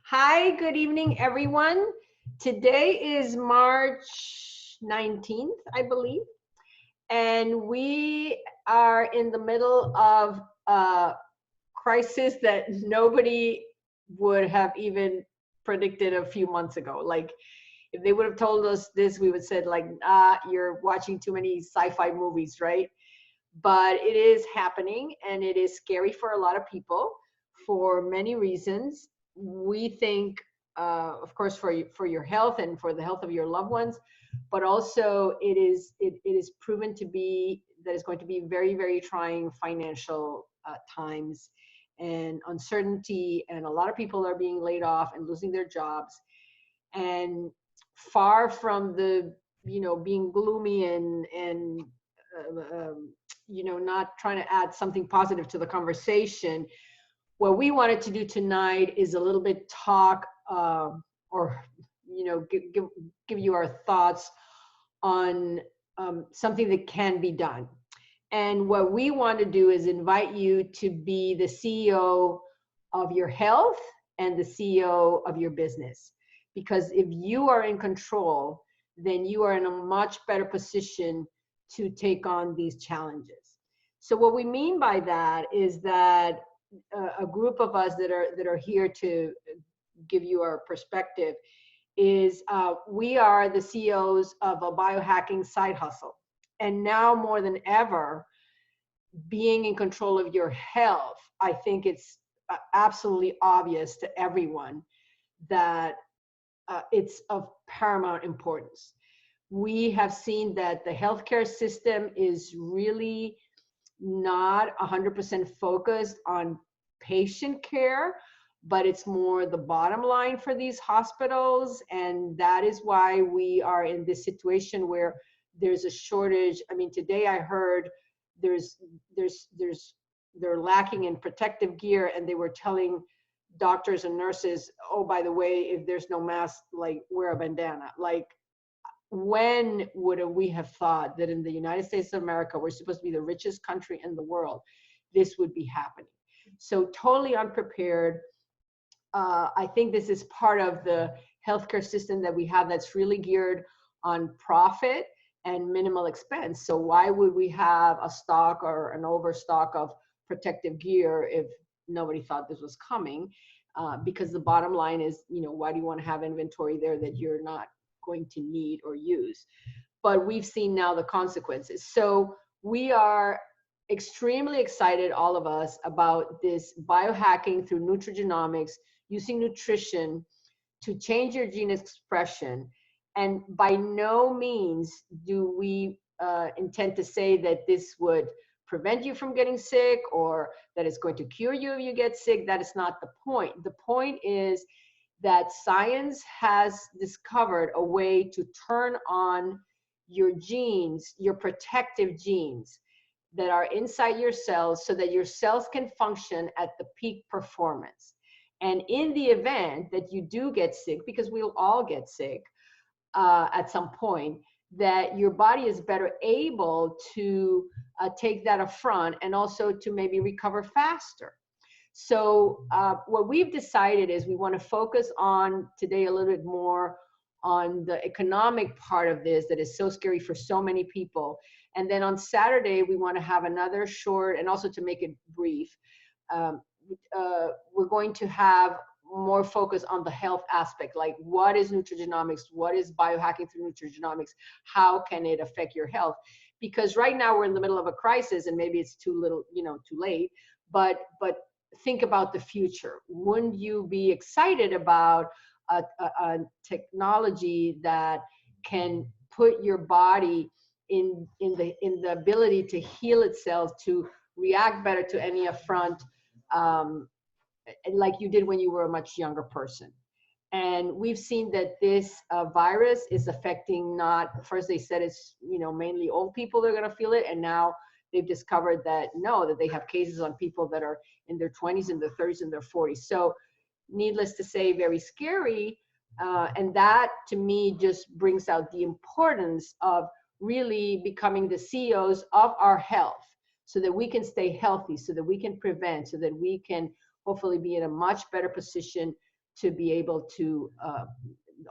Hi, good evening, everyone. Today is March 19th, I believe, and we are in the middle of a crisis that nobody would have even predicted a few months ago. Like, if they would have told us this, we would said like, you're watching too many sci-fi movies, right? But it is happening, and it is scary for a lot of people for many reasons. We think, of course, for your health and for the health of your loved ones, but also it is proven to be that it's going to be very, very trying financial times and uncertainty, and a lot of people are being laid off and losing their jobs. And far from the being gloomy and not trying to add something positive to the conversation, what we wanted to do tonight is a little bit talk, or give you our thoughts on something that can be done. And what we want to do is invite you to be the CEO of your health and the CEO of your business. Because if you are in control, then you are in a much better position to take on these challenges. So what we mean by that is that a group of us that are here to give you our perspective is, we are the CEOs of a biohacking side hustle. And now more than ever, being in control of your health, I think it's absolutely obvious to everyone that it's of paramount importance. We have seen that the healthcare system is really not 100% focused on patient care, but it's more the bottom line for these hospitals. And that is why we are in this situation where there's a shortage. I mean, today I heard there's they're lacking in protective gear, and they were telling doctors and nurses, oh, by the way, if there's no mask, like, wear a bandana. Like, when would we have thought that in the United States of America, we're supposed to be the richest country in the world, this would be happening? So totally unprepared. I think this is part of the healthcare system that we have that's really geared on profit and minimal expense. So why would we have a stock or an overstock of protective gear if nobody thought this was coming? Because the bottom line is, why do you want to have inventory there that you're not going to need or use? But we've seen now the consequences. So we are extremely excited, all of us, about this biohacking through nutrigenomics, using nutrition to change your gene expression. And by no means do we intend to say that this would prevent you from getting sick, or that it's going to cure you if you get sick. That is not the point. The point is that science has discovered a way to turn on your genes, your protective genes that are inside your cells, so that your cells can function at the peak performance. And in the event that you do get sick, because we'll all get sick at some point, that your body is better able to take that affront, and also to maybe recover faster. So what we've decided is we want to focus on today a little bit more on the economic part of this that is so scary for so many people. And then on Saturday, we want to have another short, and also to make it brief, um, we're going to have more focus on the health aspect, like what is nutrigenomics, what is biohacking through nutrigenomics, how can it affect your health? Because right now we're in the middle of a crisis, and maybe it's too little, too late, but think about the future. Wouldn't you be excited about a technology that can put your body in the ability to heal itself, to react better to any affront, like you did when you were a much younger person? And we've seen that this virus is affecting, not, first they said it's mainly old people that are going to feel it, and now they've discovered that no, that they have cases on people that are in their 20s and their 30s and their 40s. So needless to say, very scary. And that to me just brings out the importance of really becoming the CEOs of our health, so that we can stay healthy, so that we can prevent, so that we can hopefully be in a much better position to be able to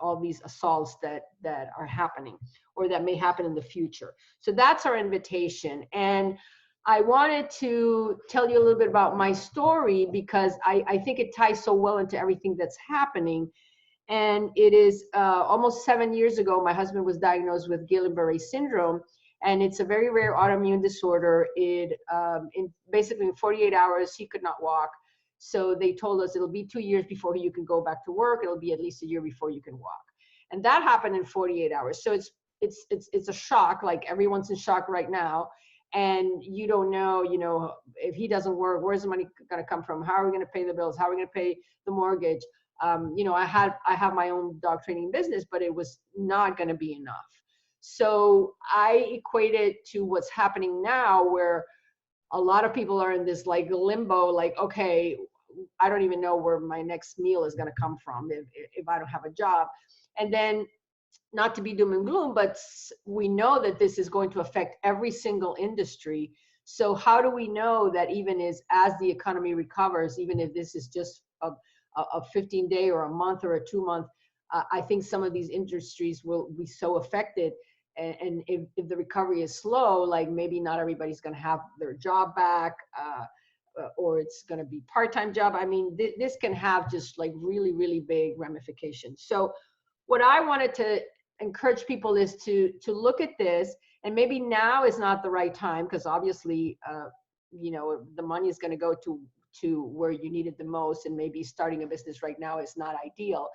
all these assaults that are happening or that may happen in the future. So that's our invitation. And I wanted to tell you a little bit about my story because I think it ties so well into everything that's happening. And it is almost 7 years ago, my husband was diagnosed with Guillain-Barré syndrome, and it's a very rare autoimmune disorder. It basically in 48 hours, he could not walk. So they told us it'll be 2 years before you can go back to work. It'll be at least a year before you can walk. And that happened in 48 hours. So it's a shock, like everyone's in shock right now. And you don't know, if he doesn't work, where's the money going to come from? How are we going to pay the bills? How are we going to pay the mortgage? I have my own dog training business, but it was not going to be enough. So I equate it to what's happening now, where a lot of people are in this like limbo, like, okay, I don't even know where my next meal is going to come from if I don't have a job. And then, not to be doom and gloom, but we know that this is going to affect every single industry. So how do we know that even as the economy recovers, even if this is just a 15-day or a month or a 2-month, I think some of these industries will be so affected. And if the recovery is slow, like maybe not everybody's going to have their job back, or it's going to be part-time job. I mean, this can have just like really, really big ramifications. So what I wanted to encourage people is to look at this, and maybe now is not the right time, because obviously, the money is going to go to where you need it the most, and maybe starting a business right now is not ideal.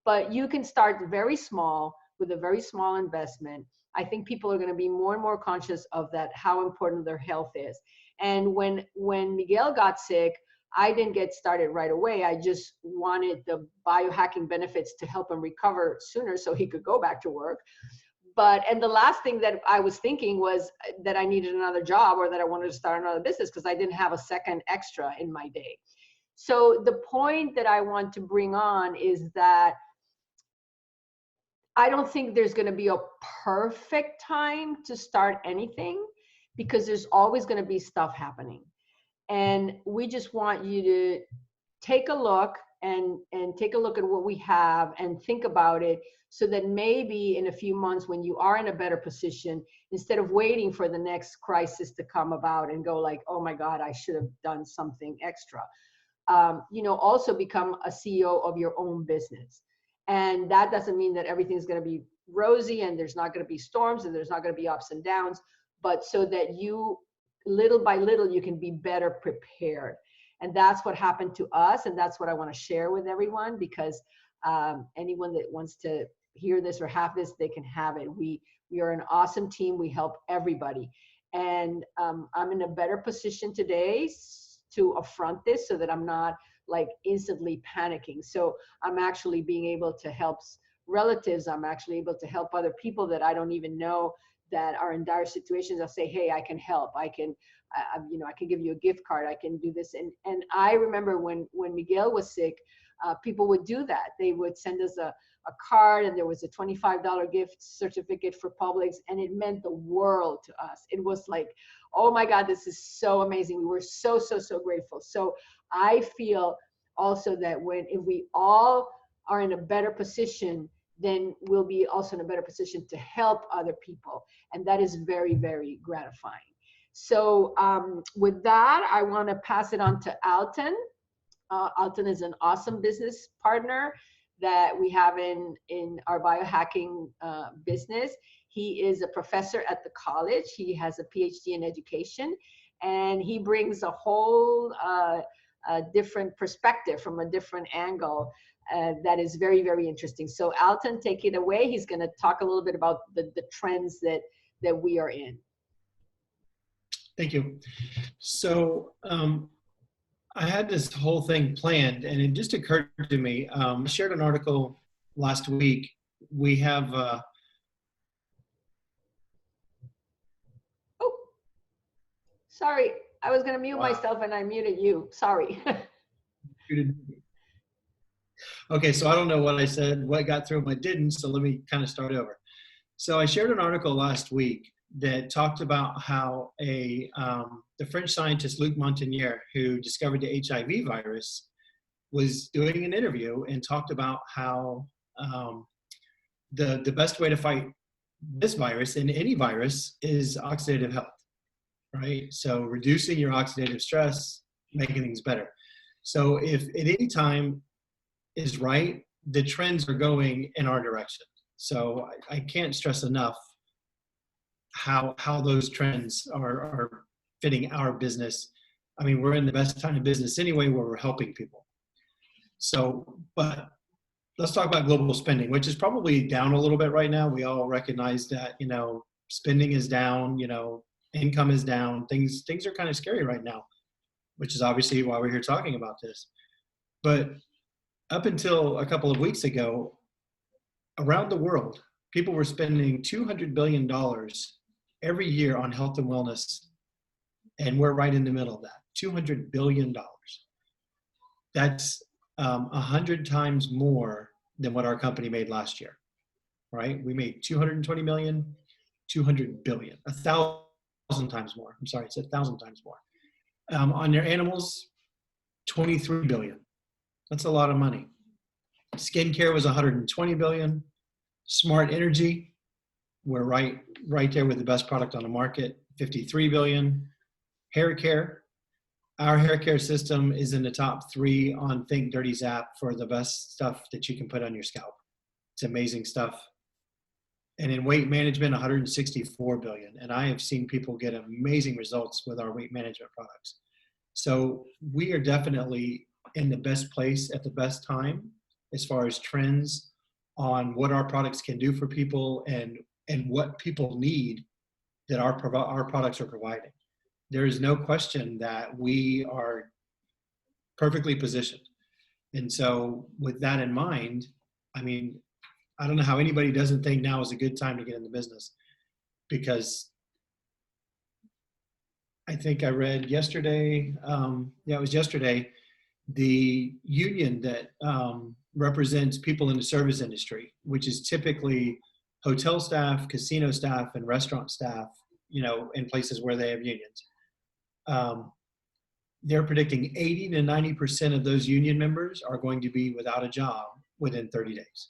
But you can start very small with a very small investment. I think people are going to be more and more conscious of that, how important their health is. And when Miguel got sick, I didn't get started right away. I just wanted the biohacking benefits to help him recover sooner so he could go back to work. And the last thing that I was thinking was that I needed another job, or that I wanted to start another business, because I didn't have a second extra in my day. So the point that I want to bring on is that I don't think there's going to be a perfect time to start anything, because there's always going to be stuff happening. And we just want you to take a look and take a look at what we have and think about it, so that maybe in a few months, when you are in a better position, instead of waiting for the next crisis to come about and go like, oh my God, I should have done something extra, also become a CEO of your own business. And that doesn't mean that everything's going to be rosy and there's not going to be storms and there's not going to be ups and downs, but so that you, little by little, you can be better prepared. And that's what happened to us. And that's what I want to share with everyone, because anyone that wants to hear this or have this, they can have it. We are an awesome team. We help everybody. And I'm in a better position today to affront this, so that I'm not like instantly panicking. So I'm actually being able to help relatives. I'm actually able to help other people that I don't even know that are in dire situations. I'll say, hey, I can help. I can give you a gift card. I can do this. And I remember when Miguel was sick, people would do that. They would send us a card, and there was a $25 gift certificate for Publix, and it meant the world to us. It was like, oh my God, this is so amazing. We were so, so, so grateful. So I feel also that if we all are in a better position, then we'll be also in a better position to help other people. And that is very, very gratifying. So with that, I want to pass it on to Alton. Alton is an awesome business partner that we have in our biohacking business. He is a professor at the college. He has a PhD in education, and he brings a whole different perspective from a different angle that is very, very interesting. So Alton, take it away. He's going to talk a little bit about the trends that we are in. Thank you. So I had this whole thing planned, and it just occurred to me. I shared an article last week. We have oh, sorry. I was going to mute myself and I muted you. Sorry. Okay, so I don't know what I said, what got through, what didn't, so let me kind of start over. So I shared an article last week that talked about how the French scientist Luc Montagnier, who discovered the HIV virus, was doing an interview and talked about how the best way to fight this virus and any virus is oxidative health, right? So reducing your oxidative stress, making things better. So if at any time is right, the trends are going in our direction. So I can't stress enough how those trends are fitting our business. I mean, we're in the best time of business anyway, where we're helping people. So, but let's talk about global spending, which is probably down a little bit right now. We all recognize that, you know, spending is down, you know, income is down. Things are kind of scary right now, which is obviously why we're here talking about this. But up until a couple of weeks ago, around the world, people were spending $200 billion every year on health and wellness. And we're right in the middle of that, $200 billion. That's 100 times more than what our company made last year, right? We made 220 million, 200 billion, 1,000 times more. I'm sorry, it's 1,000 times more. On your animals, 23 billion. That's a lot of money. Skincare was 120 billion. Smart energy, we're right there with the best product on the market, 53 billion. Hair care, our hair care system is in the top 3 on Think Dirty's app for the best stuff that you can put on your scalp. It's amazing stuff. And in weight management, 164 billion. And I have seen people get amazing results with our weight management products. So we are definitely in the best place at the best time as far as trends on what our products can do for people and what people need that our products are providing. There is no question that we are perfectly positioned. And so with that in mind, I mean, I don't know how anybody doesn't think now is a good time to get in the business, because I think I read yesterday, it was yesterday, the union that represents people in the service industry, which is typically hotel staff, casino staff, and restaurant staff, you know, in places where they have unions. They're predicting 80 to 90% of those union members are going to be without a job within 30 days.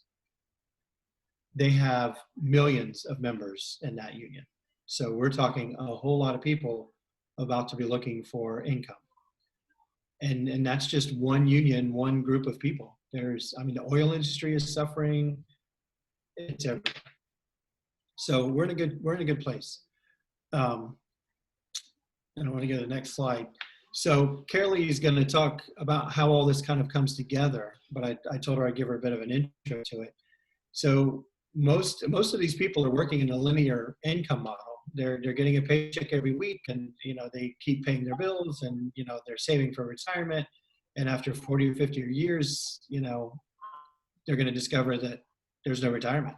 They have millions of members in that union. So we're talking a whole lot of people about to be looking for income. And that's just one union, one group of people. There's, I mean, the oil industry is suffering. It's everywhere. So we're in a good place. And I want to go to the next slide. So Carolee is going to talk about how all this kind of comes together, but I told her I'd give her a bit of an intro to it. So most of these people are working in a linear income model. They're getting a paycheck every week, and you know, they keep paying their bills, and you know, they're saving for retirement. And after 40 or 50 years, you know, they're going to discover that there's no retirement.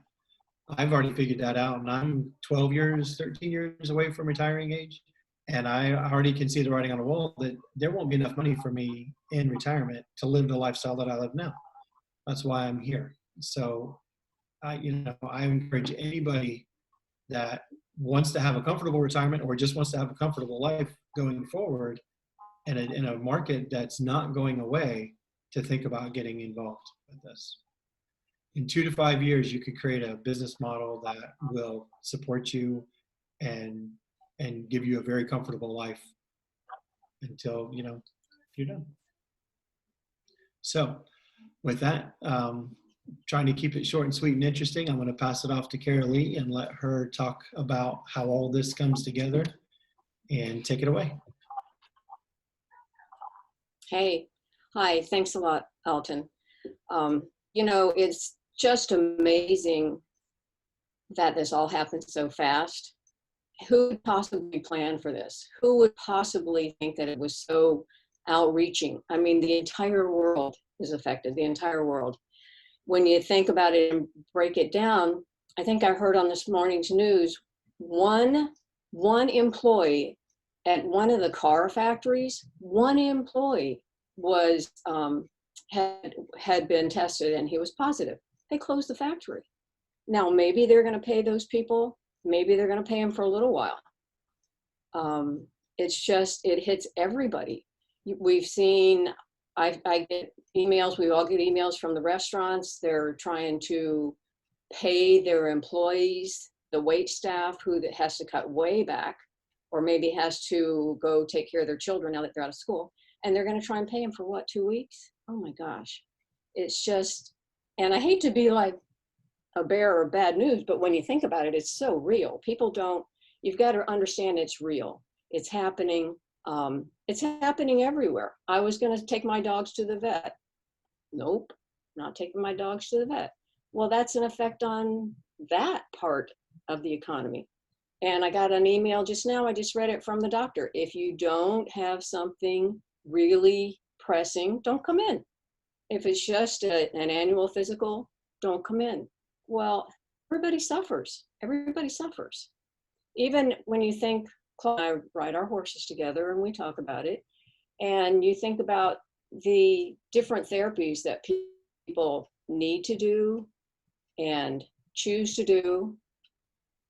I've already figured that out, and I'm 12 years, 13 years away from retiring age. And I already can see the writing on the wall that there won't be enough money for me in retirement to live the lifestyle that I live now. That's why I'm here. So, I encourage anybody that wants to have a comfortable retirement or just wants to have a comfortable life going forward in a market that's not going away, to think about getting involved with this. In 2 to 5 years, you could create a business model that will support you and give you a very comfortable life until, you know, you're done. So with that, trying to keep it short and sweet and interesting, I'm going to pass it off to Carolee and let her talk about how all this comes together, and take it away. Hey, hi, thanks a lot, Alton. You know, it's just amazing that this all happened so fast. Who would possibly plan for this? Who would possibly think that it was so outreaching? I mean, the entire world is affected, the entire world. When you think about it and break it down, I think I heard on this morning's news, one employee at one of the car factories, one employee was had been tested and he was positive. They closed the factory. Now, maybe they're going to pay those people. Maybe they're going to pay them for a little while. It's just, it hits everybody. We've seen, I get emails, we all get emails from the restaurants. They're trying to pay their employees, the wait staff who has to cut way back, or maybe has to go take care of their children now that they're out of school. And they're going to try and pay them for what, 2 weeks? Oh my gosh. It's just, and I hate to be like a bearer of bad news, but when you think about it, it's so real. People don't, you've got to understand it's real. It's happening. It's happening everywhere. I was going to take my dogs to the vet. Nope, not taking my dogs to the vet. Well, that's an effect on that part of the economy. And I got an email just now, I just read it from the doctor. If you don't have something really pressing, don't come in. If it's just an annual physical, don't come in. Well, everybody suffers. Everybody suffers. Even when you think, Claude and I ride our horses together and we talk about it, and you think about the different therapies that people need to do and choose to do,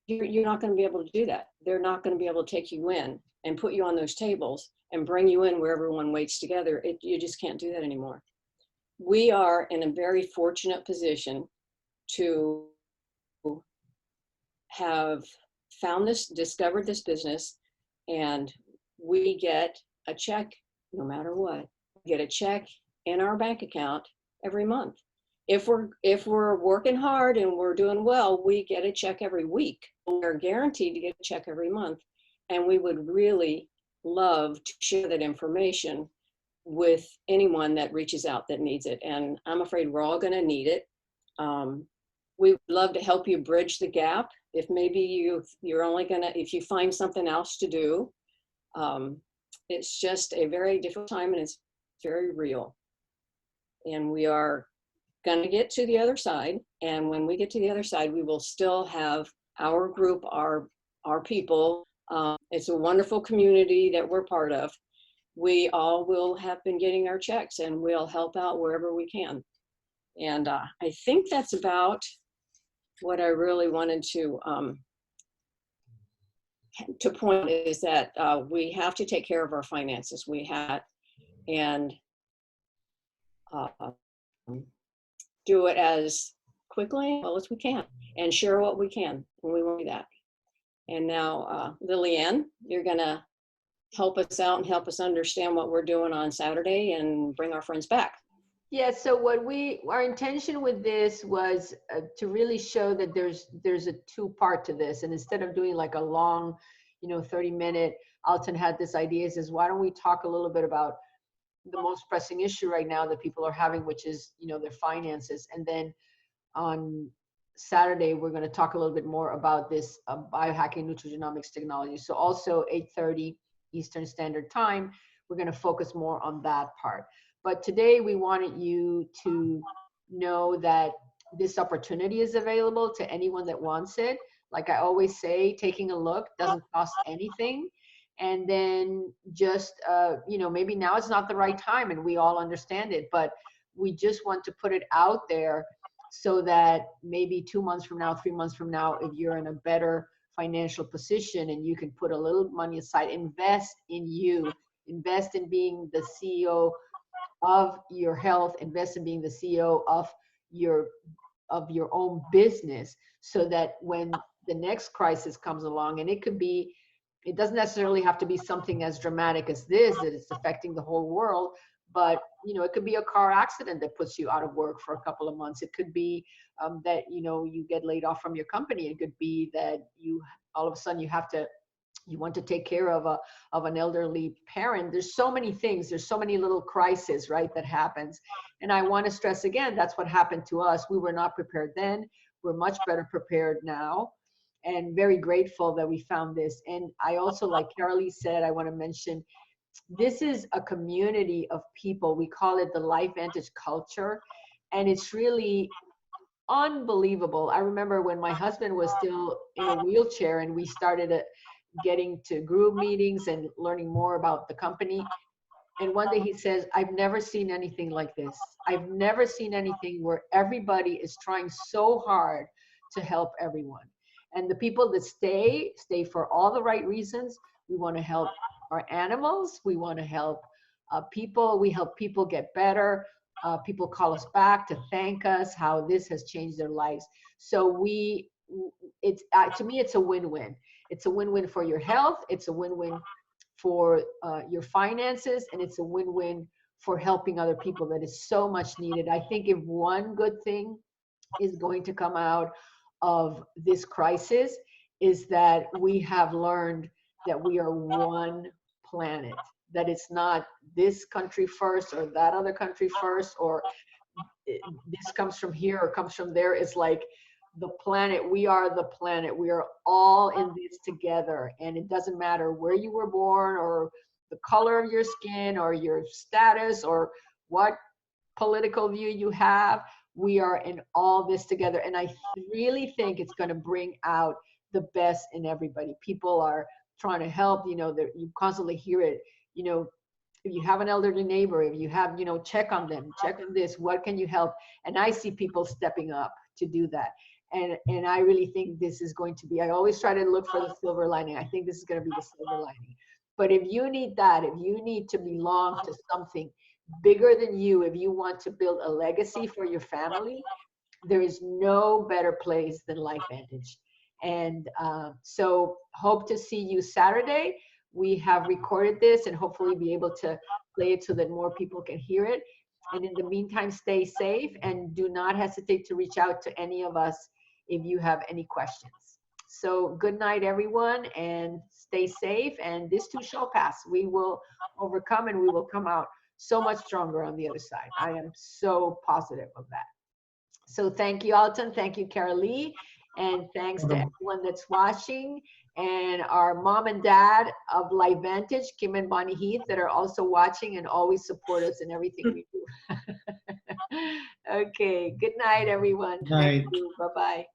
you're not going to be able to do that. They're not going to be able to take you in and put you on those tables and bring you in where everyone waits together. You just can't do that anymore. We are in a very fortunate position to have found this, discovered this business, and we get a check no matter what. We get a check in our bank account every month. If we're working hard and we're doing well, we get a check every week. We're guaranteed to get a check every month, and we would really love to share that information with anyone that reaches out that needs it. And I'm afraid we're all going to need it. We would love to help you bridge the gap. If maybe you're only gonna, if you find something else to do, it's just a very difficult time and it's very real. And we are gonna get to the other side. And when we get to the other side, we will still have our group, our people. It's a wonderful community that we're part of. We all will have been getting our checks and we'll help out wherever we can. And I think that's about what I really wanted to point is that we have to take care of our finances. We have, and do it as quickly and well as we can, and share what we can when we want to do that. And now, Lillian, you're gonna help us out and help us understand what we're doing on Saturday and bring our friends back. Yeah, so our intention with this was to really show that there's a two-part to this. And instead of doing like a long, 30-minute, Alton had this idea, says, why don't we talk a little bit about the most pressing issue right now that people are having, which is, their finances. And then on Saturday, we're going to talk a little bit more about this biohacking nutrigenomics technology. So also 8:30 Eastern Standard Time, we're going to focus more on that part. But today we wanted you to know that this opportunity is available to anyone that wants it. Like I always say, taking a look doesn't cost anything. And then just, maybe now is not the right time and we all understand it, but we just want to put it out there so that maybe 2 months from now, 3 months from now, if you're in a better financial position and you can put a little money aside, invest in you, invest in being the CEO of your health, invest in being the CEO of your own business, so that when the next crisis comes along, and it doesn't necessarily have to be something as dramatic as this, that it's affecting the whole world, but it could be a car accident that puts you out of work for a couple of months. It could be that you get laid off from your company. It could be that you all of a sudden you want to take care of an elderly parent. There's so many things. There's so many little crises, right, that happens. And I want to stress again, that's what happened to us. We were not prepared then. We're much better prepared now, and very grateful that we found this. And I also, like Carolee said, I want to mention, this is a community of people. We call it the LifeVantage culture. And it's really unbelievable. I remember when my husband was still in a wheelchair and we started getting to group meetings and learning more about the company. And one day he says, I've never seen anything like this. I've never seen anything where everybody is trying so hard to help everyone. And the people that stay for all the right reasons. We want to help our animals. We want to help people. We help people get better. People call us back to thank us how this has changed their lives. So it's to me, it's a win-win. It's a win-win for your health. It's a win-win for your finances, and it's a win-win for helping other people. That is so much needed. I think if one good thing is going to come out of this crisis is that we have learned that we are one planet, that it's not this country first or that other country first, or this comes from here or comes from there. It's like the planet. We are the planet. We are all in this together, and it doesn't matter where you were born or the color of your skin or your status or what political view you have. We are in all this together, and I really think it's going to bring out the best in everybody. People are trying to help. You know, you constantly hear it. You know, if you have an elderly neighbor, if you have, you know, check on them, check on this. What can you help? And I see people stepping up to do that. And I really think this is going to be. I always try to look for the silver lining. I think this is going to be the silver lining. But if you need that, if you need to belong to something bigger than you, if you want to build a legacy for your family, there is no better place than LifeVantage. And so hope to see you Saturday. We have recorded this and hopefully be able to play it so that more people can hear it. And in the meantime, stay safe and do not hesitate to reach out to any of us if you have any questions. So good night, everyone, and stay safe. And this too shall pass. We will overcome and we will come out so much stronger on the other side. I am so positive of that. So thank you, Alton. Thank you, Carolee. And thanks to everyone that's watching, and our mom and dad of LifeVantage, Kim and Bonnie Heath, that are also watching and always support us in everything we do. Okay, good night, everyone. Night. Thank you. Bye-bye.